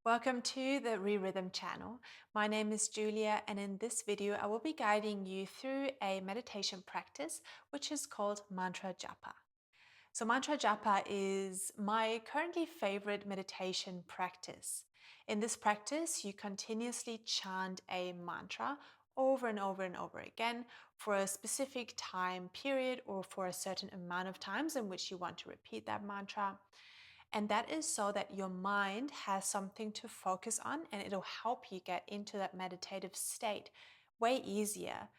Welcome to the Re-Rhythm channel. My name is Julia, and in this video I will be guiding you through a meditation practice which is called Mantra Japa. So Mantra Japa is my currently favorite meditation practice. In this practice, you continuously chant a mantra over and over and over again for a specific time period or for a certain amount of times in which you want to repeat that mantra. And that is so that your mind has something to focus on and it'll help you get into that meditative state way easier.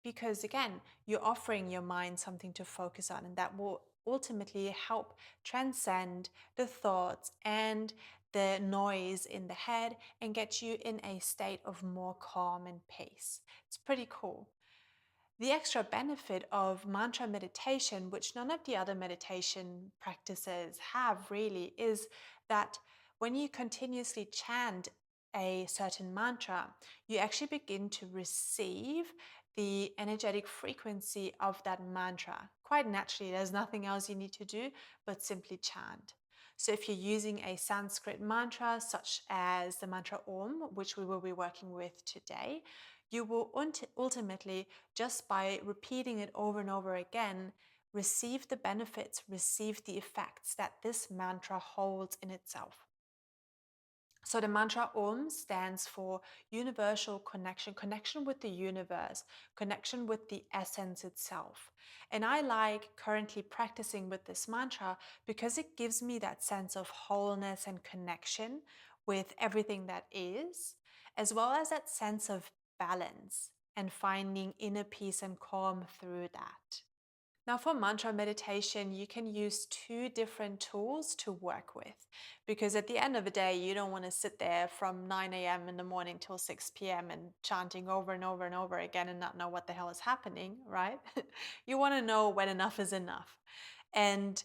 Because again, you're offering your mind something to focus on, and that will ultimately help transcend the thoughts and the noise in the head and get you in a state of more calm and peace. It's pretty cool. The extra benefit of mantra meditation, which none of the other meditation practices have really, is that when you continuously chant a certain mantra, you actually begin to receive the energetic frequency of that mantra. Quite naturally, there's nothing else you need to do but simply chant. So if you're using a Sanskrit mantra, such as the mantra Om, which we will be working with today, you will ultimately, just by repeating it over and over again, receive the benefits, receive the effects that this mantra holds in itself. So the mantra Om stands for universal connection, connection with the universe, connection with the essence itself. And I like currently practicing with this mantra because it gives me that sense of wholeness and connection with everything that is, as well as that sense of balance and finding inner peace and calm through that. Now, for mantra meditation, you can use two different tools to work with, because at the end of the day, you don't want to sit there from 9 a.m. in the morning till 6 p.m. and chanting over and over and over again and not know what the hell is happening, right? You want to know when enough is enough. And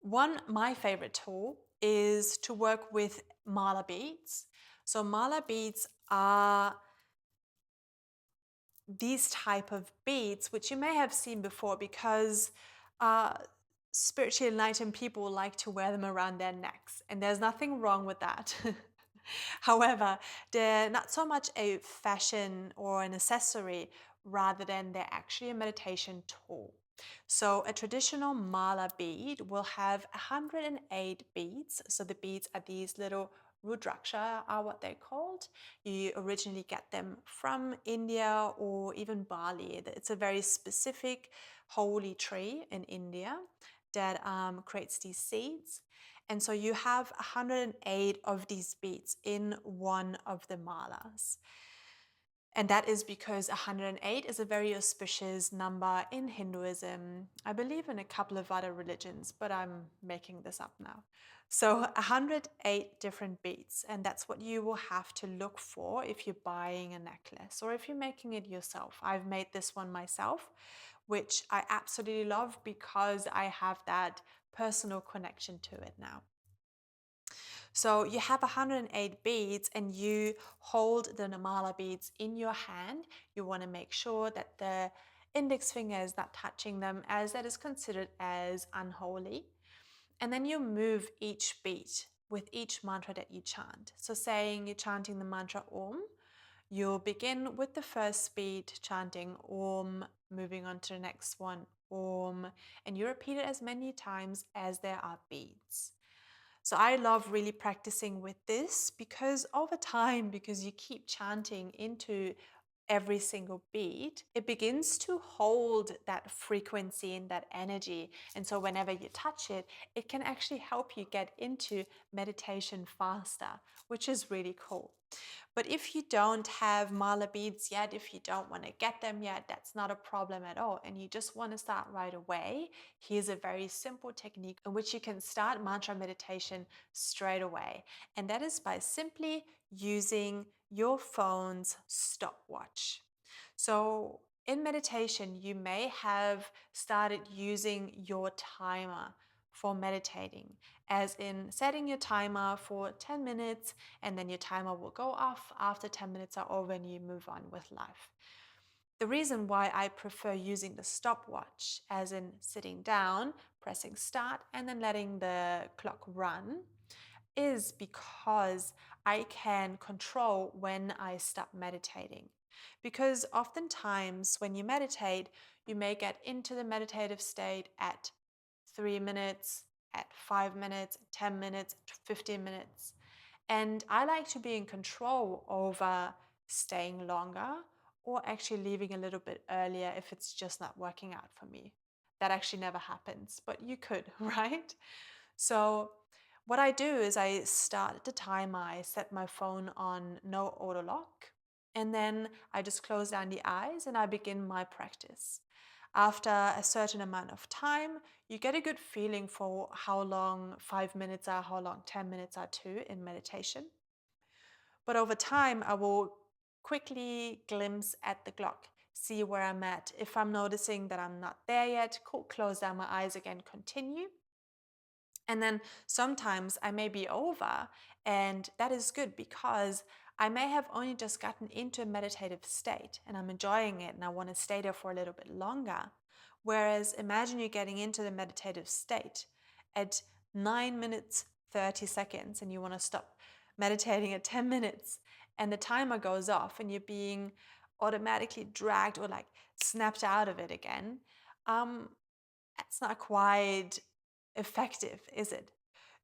my favorite tool is to work with mala beads. So mala beads are these type of beads, which you may have seen before because uh, spiritually enlightened people like to wear them around their necks, and there's nothing wrong with that. However, they're not so much a fashion or an accessory, rather than they're actually a meditation tool. So a traditional mala bead will have 108 beads. So the beads are these little rudraksha are what they're called. You originally get them from India or even Bali. It's a very specific holy tree in India that creates these seeds. And so you have 108 of these beads in one of the malas. And that is because 108 is a very auspicious number in Hinduism, I believe in a couple of other religions, but I'm making this up now. So 108 different beads, and that's what you will have to look for if you're buying a necklace or if you're making it yourself. I've made this one myself, which I absolutely love because I have that personal connection to it now. So you have 108 beads and you hold the Namala beads in your hand. You want to make sure that the index finger is not touching them, as that is considered as unholy. And then you move each bead with each mantra that you chant. So saying you're chanting the mantra Om, you'll begin with the first bead chanting Om, moving on to the next one Om, and you repeat it as many times as there are beads. So I love really practicing with this because over time, because you keep chanting into every single beat, it begins to hold that frequency and that energy. And so whenever you touch it, it can actually help you get into meditation faster, which is really cool. But if you don't have mala beads yet, if you don't want to get them yet, that's not a problem at all. And you just want to start right away, here's a very simple technique in which you can start mantra meditation straight away. And that is by simply using your phone's stopwatch. So in meditation, you may have started using your timer for meditating, as in setting your timer for 10 minutes and then your timer will go off after 10 minutes are over and you move on with life. The reason why I prefer using the stopwatch, as in sitting down, pressing start, and then letting the clock run, is because I can control when I stop meditating. Because oftentimes when you meditate, you may get into the meditative state at 3 minutes, at 5 minutes, 10 minutes, 15 minutes. And I like to be in control over staying longer or actually leaving a little bit earlier if it's just not working out for me. That actually never happens, but you could, right? So, what I do is I start the timer, I set my phone on no auto lock, and then I just close down the eyes and I begin my practice. After a certain amount of time, you get a good feeling for how long 5 minutes are, how long 10 minutes are too in meditation. But over time, I will quickly glimpse at the clock, see where I'm at. If I'm noticing that I'm not there yet, cool, close down my eyes again, continue. And then sometimes I may be over, and that is good because I may have only just gotten into a meditative state and I'm enjoying it and I want to stay there for a little bit longer. Whereas imagine you're getting into the meditative state at 9 minutes 30 seconds and you want to stop meditating at 10 minutes and the timer goes off and you're being automatically dragged or like snapped out of it again. That's not quite effective, is it?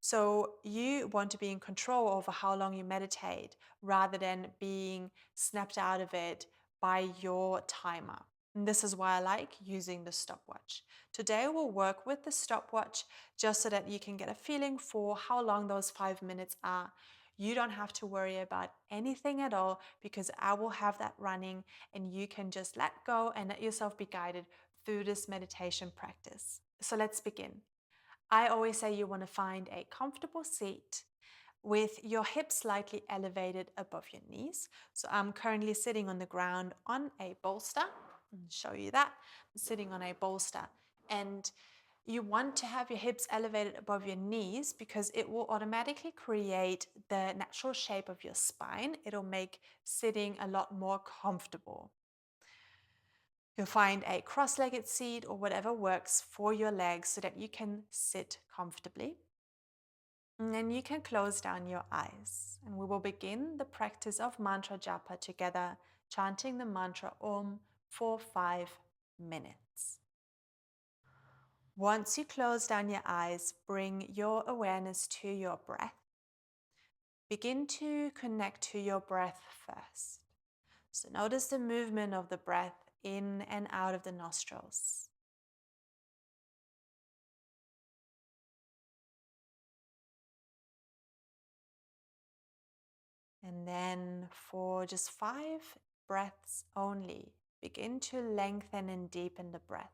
So you want to be in control over how long you meditate rather than being snapped out of it by your timer. And this is why I like using the stopwatch. Today we'll work with the stopwatch just so that you can get a feeling for how long those 5 minutes are. You don't have to worry about anything at all because I will have that running and you can just let go and let yourself be guided through this meditation practice. So let's begin. I always say you want to find a comfortable seat with your hips slightly elevated above your knees. So I'm currently sitting on the ground on a bolster. I'll show you that. I'm sitting on a bolster. And you want to have your hips elevated above your knees because it will automatically create the natural shape of your spine. It'll make sitting a lot more comfortable. You'll find a cross-legged seat or whatever works for your legs so that you can sit comfortably. And then you can close down your eyes. And we will begin the practice of mantra japa together, chanting the mantra Om for 5 minutes. Once you close down your eyes, bring your awareness to your breath. Begin to connect to your breath first. So notice the movement of the breath in and out of the nostrils. And then for just 5 breaths only, begin to lengthen and deepen the breath.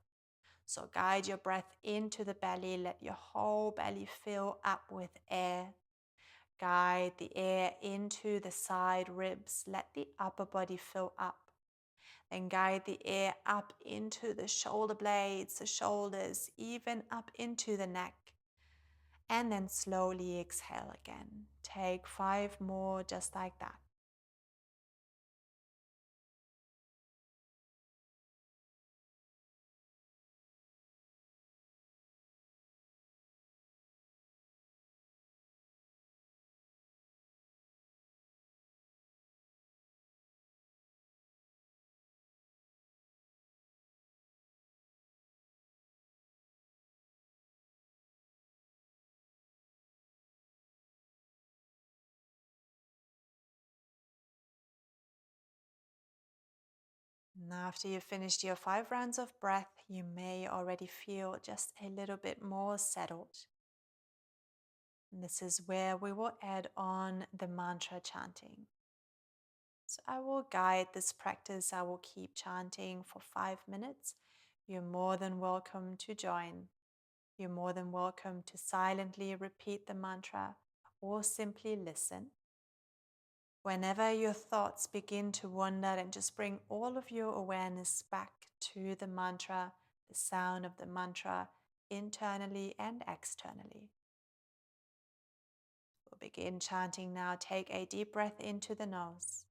So guide your breath into the belly, let your whole belly fill up with air. Guide the air into the side ribs, let the upper body fill up. Then guide the air up into the shoulder blades, the shoulders, even up into the neck. And then slowly exhale again. Take 5 more just like that. Now, after you've finished your 5 rounds of breath, you may already feel just a little bit more settled. And this is where we will add on the mantra chanting. So I will guide this practice. I will keep chanting for 5 minutes. You're more than welcome to join. You're more than welcome to silently repeat the mantra or simply listen. Whenever your thoughts begin to wander, then just bring all of your awareness back to the mantra, the sound of the mantra, internally and externally. We'll begin chanting now. Take a deep breath into the nose.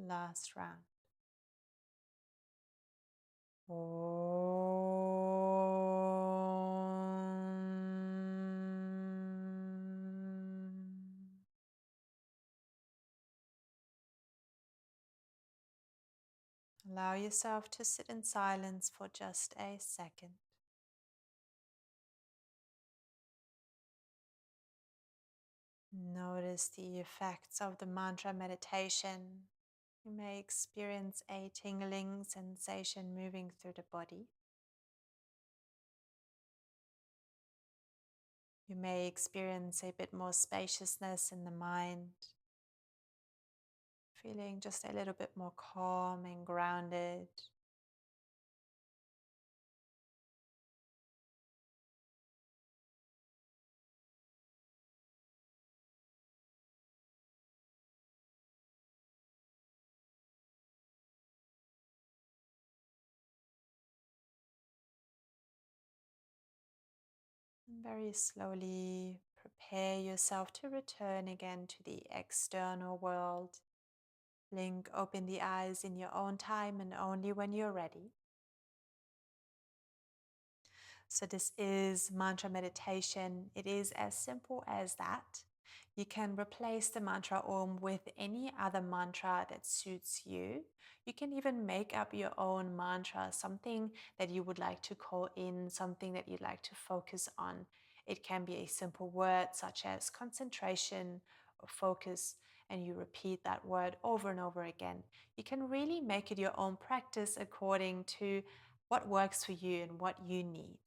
Last round. Allow yourself to sit in silence for just a second. Notice the effects of the mantra meditation. You may experience a tingling sensation moving through the body. You may experience a bit more spaciousness in the mind, feeling just a little bit more calm and grounded. And very slowly prepare yourself to return again to the external world. Blink open the eyes in your own time and only when you're ready. So this is mantra meditation. It is as simple as that. You can replace the mantra Om with any other mantra that suits you. You can even make up your own mantra, something that you would like to call in, something that you'd like to focus on. It can be a simple word such as concentration or focus, and you repeat that word over and over again. You can really make it your own practice according to what works for you and what you need.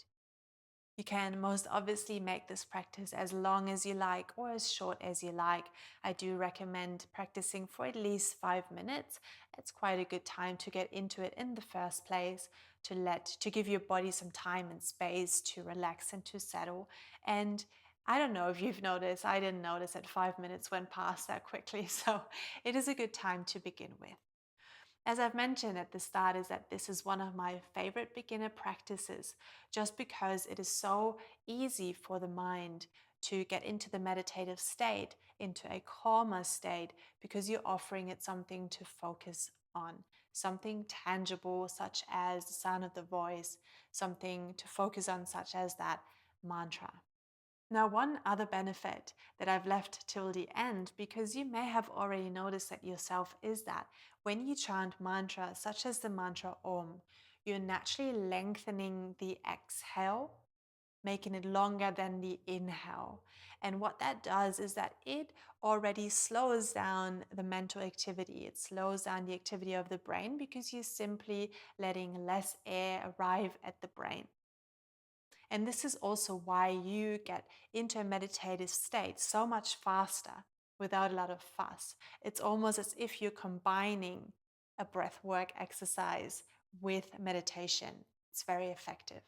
You can most obviously make this practice as long as you like or as short as you like. I do recommend practicing for at least 5 minutes. It's quite a good time to get into it in the first place, to give your body some time and space to relax and to settle. And I don't know if you've noticed, I didn't notice that 5 minutes went past that quickly. So it is a good time to begin with. As I've mentioned at the start, is that this is one of my favorite beginner practices just because it is so easy for the mind to get into the meditative state, into a calmer state, because you're offering it something to focus on, something tangible, such as the sound of the voice, something to focus on, such as that mantra. Now, one other benefit that I've left till the end, because you may have already noticed that yourself, is that when you chant mantras, such as the mantra Om, you're naturally lengthening the exhale, making it longer than the inhale. And what that does is that it already slows down the mental activity. It slows down the activity of the brain because you're simply letting less air arrive at the brain. And this is also why you get into a meditative state so much faster without a lot of fuss. It's almost as if you're combining a breath work exercise with meditation. It's very effective.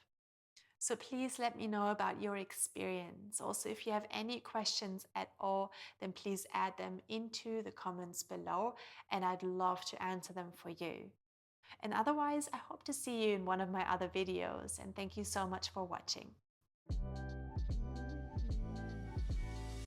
So please let me know about your experience. Also, if you have any questions at all, then please add them into the comments below, and I'd love to answer them for you. And otherwise, I hope to see you in one of my other videos, and thank you so much for watching.